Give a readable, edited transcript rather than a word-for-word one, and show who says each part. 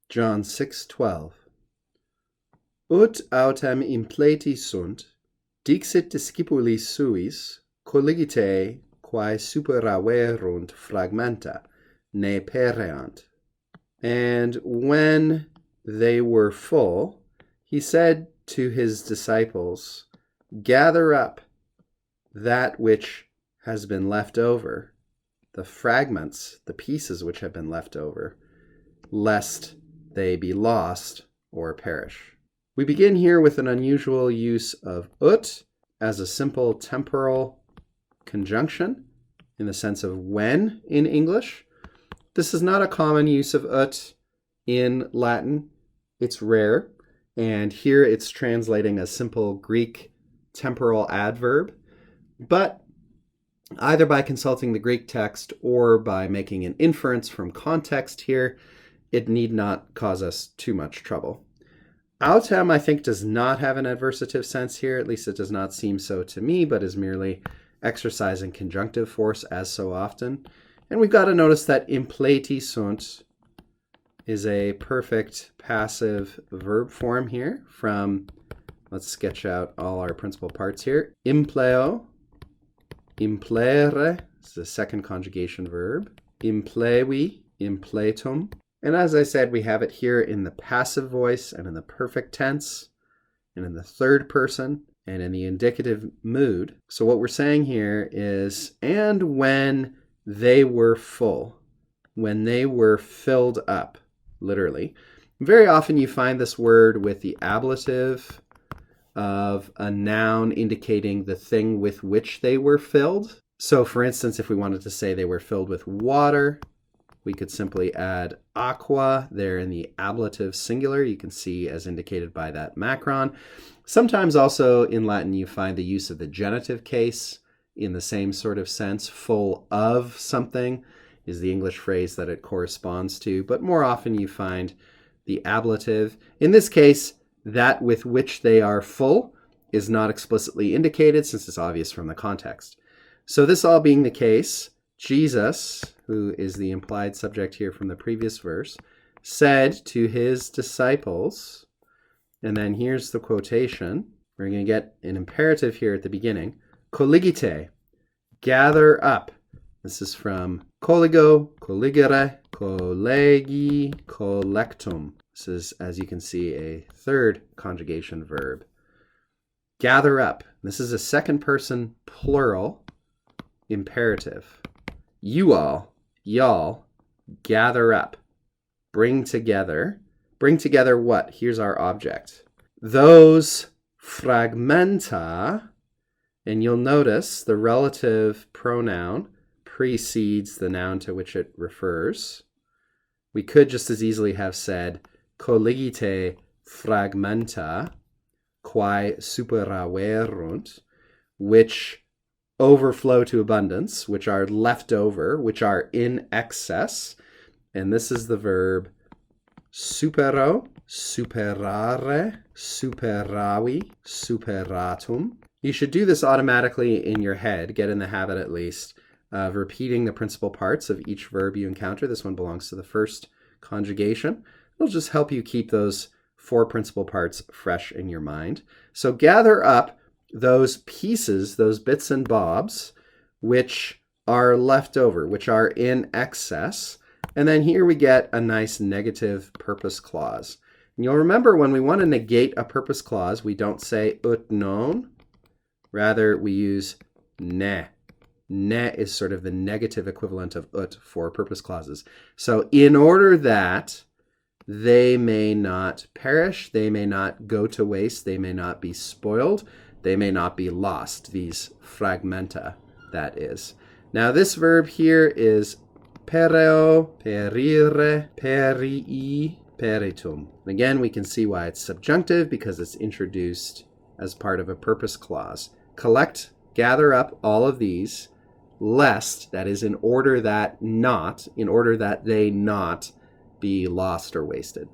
Speaker 1: John 6:12. Ut autem impleti sunt, dixit discipulis suis, colligite quae superaverunt fragmenta, ne pereant. And when they were full, he said to his disciples, gather up that which has been left over, the fragments, the pieces which have been left over, lest they be lost or perish. We begin here with an unusual use of ut as a simple temporal conjunction in the sense of when in English. This is not a common use of ut in Latin. It's rare, and here it's translating a simple Greek temporal adverb, but either by consulting the Greek text or by making an inference from context here, it need not cause us too much trouble. Autem, I think, does not have an adversative sense here. At least it does not seem so to me, but is merely exercising conjunctive force as so often. And we've got to notice that impleti sunt is a perfect passive verb form here from, let's sketch out all our principal parts here. Impleo, implere, this is a second conjugation verb. Implevi, impletum. And as I said, we have it here in the passive voice and in the perfect tense and in the third person and in the indicative mood. So what we're saying here is, and when they were full, when they were filled up, literally. Very often you find this word with the ablative of a noun indicating the thing with which they were filled. So for instance, if we wanted to say they were filled with water, we could simply add aqua there in the ablative singular. You can see as indicated by that macron. Sometimes also in Latin you find the use of the genitive case in the same sort of sense. Full of something is the English phrase that it corresponds to, but more often you find the ablative. In this case, that with which they are full is not explicitly indicated since it's obvious from the context. So this all being the case, Jesus, who is the implied subject here from the previous verse, said to his disciples, and then here's the quotation. We're going to get an imperative here at the beginning. Colligite, gather up. This is from colligo, colligere, collegi, collectum. This is, as you can see, a third conjugation verb. Gather up. This is a second person plural imperative. You all, y'all, gather up. Bring together. Bring together what? Here's our object. Those fragmenta, and you'll notice the relative pronoun precedes the noun to which it refers. We could just as easily have said colligite fragmenta quae superaverunt, which overflow to abundance, which are left over, which are in excess. And this is the verb supero, superare, superavi, superatum. You should do this automatically in your head, get in the habit at least, of repeating the principal parts of each verb you encounter. This one belongs to the first conjugation. It'll just help you keep those four principal parts fresh in your mind. So gather up those pieces, those bits and bobs, which are left over, which are in excess. And then here we get a nice negative purpose clause. And you'll remember when we want to negate a purpose clause, we don't say ut non. Rather, we use ne. Ne is sort of the negative equivalent of ut for purpose clauses. So in order that they may not perish, they may not go to waste, they may not be spoiled, they may not be lost, these fragmenta, that is. Now this verb here is pereo, perire, perii, peritum. Again, we can see why it's subjunctive because it's introduced as part of a purpose clause. Collect, gather up all of these, lest, that is in order that they not be lost or wasted.